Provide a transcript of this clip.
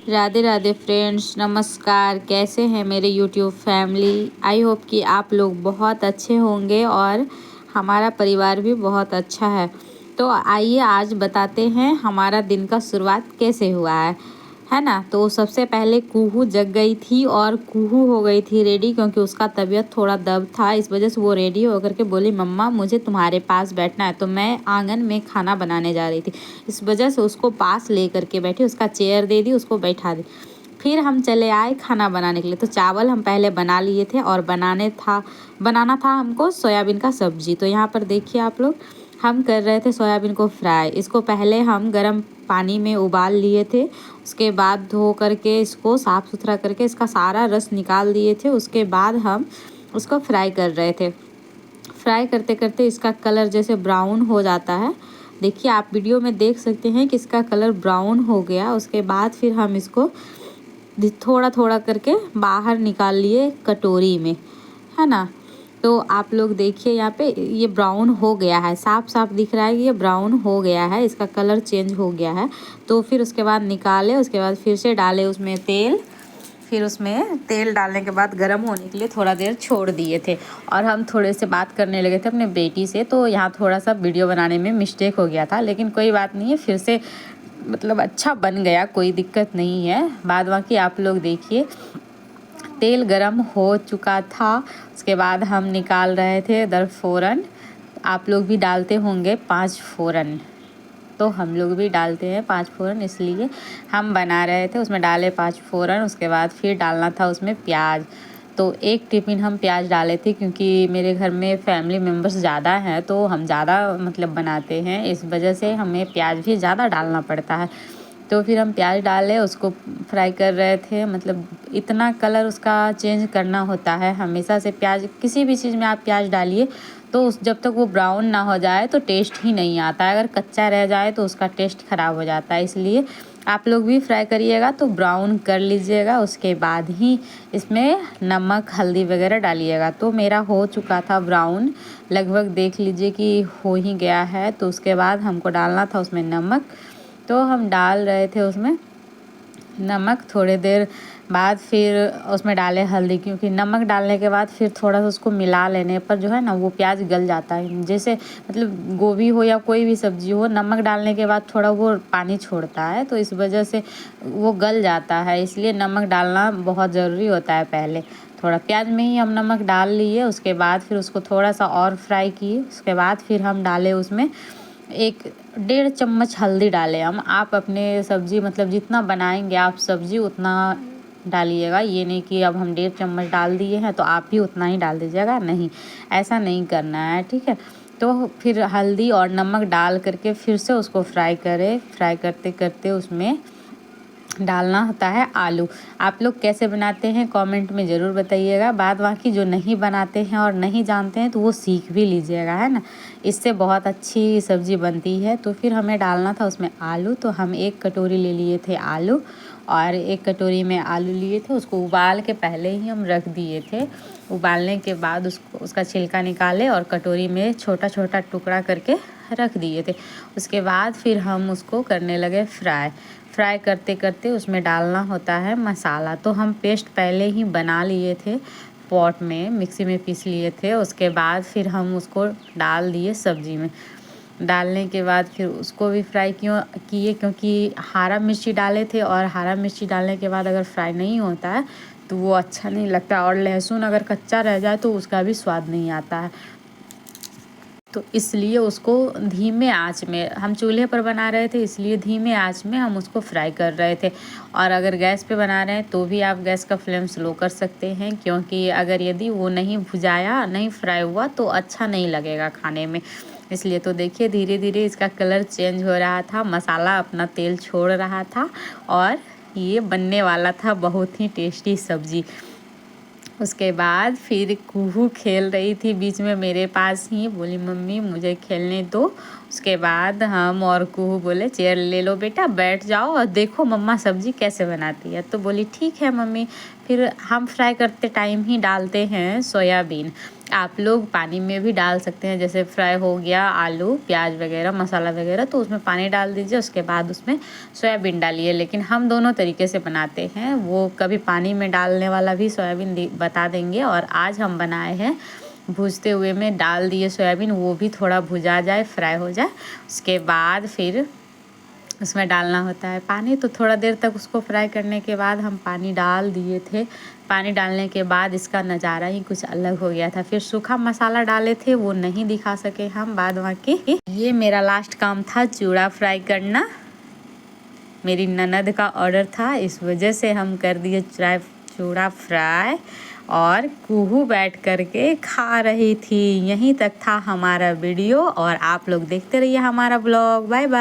Radhe Radhe friends, नमस्कार। कैसे हैं मेरे यूट्यूब फैमिली। आई होप कि आप लोग बहुत अच्छे होंगे और हमारा परिवार भी बहुत अच्छा है। तो आइए आज बताते हैं हमारा दिन का शुरुआत कैसे हुआ है ना। तो सबसे पहले कुहू जग गई थी और कुहू हो गई थी रेडी, क्योंकि उसका तबीयत थोड़ा दब था। इस वजह से वो रेडी होकर के बोली मम्मा मुझे तुम्हारे पास बैठना है। तो मैं आंगन में खाना बनाने जा रही थी, इस वजह से उसको पास ले करके बैठी, उसका चेयर दे दी, उसको बैठा दी। फिर हम चले आए खाना बनाने के लिए। तो चावल हम पहले बना लिए थे और बनाना था हमको सोयाबीन का सब्जी। तो यहाँ पर देखिए आप लोग, हम कर रहे थे सोयाबीन को फ्राई। इसको पहले हम गर्म पानी में उबाल लिए थे, उसके बाद धो करके इसको साफ़ सुथरा करके इसका सारा रस निकाल दिए थे। उसके बाद हम उसको फ्राई कर रहे थे। फ्राई करते करते इसका कलर जैसे ब्राउन हो जाता है, देखिए आप वीडियो में देख सकते हैं कि इसका कलर ब्राउन हो गया। उसके बाद फिर हम इसको थोड़ा थोड़ा करके बाहर निकाल लिए कटोरी में, है ना। तो आप लोग देखिए यहाँ पे ये ब्राउन हो गया है, साफ साफ दिख रहा है कि ये ब्राउन हो गया है, इसका कलर चेंज हो गया है। तो फिर उसके बाद निकाले, उसके बाद फिर से डाले उसमें तेल। फिर उसमें तेल डालने के बाद गर्म होने के लिए थोड़ा देर छोड़ दिए थे। और हम थोड़े से बात करने लगे थे अपने बेटी से, तो यहाँ थोड़ा सा वीडियो बनाने में मिस्टेक हो गया था, लेकिन कोई बात नहीं है, फिर से मतलब अच्छा बन गया, कोई दिक्कत नहीं है। बाद बाकी आप लोग देखिए तेल गरम हो चुका था। उसके बाद हम निकाल रहे थे इधर फ़ौरन। आप लोग भी डालते होंगे 5 फ़ौरन, तो हम लोग भी डालते हैं 5 फ़ौरन, इसलिए हम बना रहे थे। उसमें डाले 5 फ़ौरन। उसके बाद फिर डालना था उसमें प्याज। तो 1 टिफ़िन हम प्याज डाले थे, क्योंकि मेरे घर में फैमिली मेम्बर्स ज़्यादा हैं, तो हम ज़्यादा मतलब बनाते हैं, इस वजह से हमें प्याज भी ज़्यादा डालना पड़ता है। तो फिर हम प्याज डाले, उसको फ्राई कर रहे थे। मतलब इतना कलर उसका चेंज करना होता है हमेशा से। प्याज किसी भी चीज़ में आप प्याज डालिए तो जब तक वो ब्राउन ना हो जाए तो टेस्ट ही नहीं आता है। अगर कच्चा रह जाए तो उसका टेस्ट ख़राब हो जाता है। इसलिए आप लोग भी फ्राई करिएगा तो ब्राउन कर लीजिएगा, उसके बाद ही इसमें नमक हल्दी वगैरह डालिएगा। तो मेरा हो चुका था ब्राउन, लगभग देख लीजिए कि हो ही गया है। तो उसके बाद हमको डालना था उसमें नमक, तो हम डाल रहे थे उसमें नमक। थोड़ी देर बाद फिर उसमें डाले हल्दी, क्योंकि नमक डालने के बाद फिर थोड़ा सा उसको मिला लेने पर जो है ना वो प्याज गल जाता है। जैसे मतलब गोभी हो या कोई भी सब्जी हो, नमक डालने के बाद थोड़ा वो पानी छोड़ता है, तो इस वजह से वो गल जाता है। इसलिए नमक डालना बहुत ज़रूरी होता है। पहले थोड़ा प्याज में ही हम नमक डाल लिए, उसके बाद फिर उसको थोड़ा सा और फ्राई किए। उसके बाद फिर हम डाले उसमें 1-1.5 चम्मच हल्दी डाले हम। आप अपने सब्ज़ी मतलब जितना बनाएंगे आप सब्ज़ी उतना डालिएगा। ये नहीं कि अब हम 1.5 चम्मच डाल दिए हैं तो आप भी उतना ही डाल दीजिएगा, नहीं, ऐसा नहीं करना है, ठीक है। तो फिर हल्दी और नमक डाल करके फिर से उसको फ्राई करें। फ्राई करते करते उसमें डालना होता है आलू। आप लोग कैसे बनाते हैं कमेंट में ज़रूर बताइएगा। बाद बाकी जो नहीं बनाते हैं और नहीं जानते हैं तो वो सीख भी लीजिएगा, है ना। इससे बहुत अच्छी सब्ज़ी बनती है। तो फिर हमें डालना था उसमें आलू। तो हम 1 कटोरी ले लिए थे आलू, और 1 कटोरी में आलू लिए थे, उसको उबाल के पहले ही हम रख दिए थे। उबालने के बाद उसका छिलका निकाले और कटोरी में छोटा छोटा टुकड़ा करके रख दिए थे। उसके बाद फिर हम उसको करने लगे फ्राई करते करते उसमें डालना होता है मसाला। तो हम पेस्ट पहले ही बना लिए थे, पॉट में मिक्सी में पीस लिए थे। उसके बाद फिर हम उसको डाल दिए सब्ज़ी में। डालने के बाद फिर उसको भी फ्राई किए, क्योंकि हरा मिर्ची डाले थे, और हरा मिर्ची डालने के बाद अगर फ्राई नहीं होता है तो वो अच्छा नहीं लगता, और लहसुन अगर कच्चा रह जाए तो उसका भी स्वाद नहीं आता है। तो इसलिए उसको धीमे आंच में, हम चूल्हे पर बना रहे थे इसलिए धीमे आंच में हम उसको फ्राई कर रहे थे। और अगर गैस पे बना रहे हैं तो भी आप गैस का फ्लेम स्लो कर सकते हैं, क्योंकि अगर यदि वो नहीं भुजाया नहीं फ्राई हुआ तो अच्छा नहीं लगेगा खाने में। इसलिए तो देखिए धीरे धीरे इसका कलर चेंज हो रहा था, मसाला अपना तेल छोड़ रहा था, और ये बनने वाला था बहुत ही टेस्टी सब्ज़ी। उसके बाद फिर कुहू खेल रही थी बीच में मेरे पास ही, बोली मम्मी मुझे खेलने दो। उसके बाद हम और कुहू बोले चेयर ले लो बेटा, बैठ जाओ और देखो मम्मा सब्ज़ी कैसे बनाती है। तो बोली ठीक है मम्मी। फिर हम फ्राई करते टाइम ही डालते हैं सोयाबीन। आप लोग पानी में भी डाल सकते हैं, जैसे फ्राई हो गया आलू प्याज वगैरह मसाला वगैरह तो उसमें पानी डाल दीजिए, उसके बाद उसमें सोयाबीन डालिए। लेकिन हम दोनों तरीके से बनाते हैं, वो कभी पानी में डालने वाला भी सोयाबीन बता देंगे। और आज हम बनाए हैं भूजते हुए में डाल दिए सोयाबीन, वो भी थोड़ा भुजा जाए फ्राई हो जाए, उसके बाद फिर उसमें डालना होता है पानी। तो थोड़ा देर तक उसको फ्राई करने के बाद हम पानी डाल दिए थे। पानी डालने के बाद इसका नज़ारा ही कुछ अलग हो गया था। फिर सूखा मसाला डाले थे, वो नहीं दिखा सके हम बाद बाकी। ये मेरा लास्ट काम था चूड़ा फ्राई करना, मेरी ननद का ऑर्डर था, इस वजह से हम कर दिए चूड़ा फ्राई। और कुहू बैठ करके खा रही थी। यहीं तक था हमारा वीडियो और आप लोग देखते रहिए हमारा ब्लॉग। Bye bye.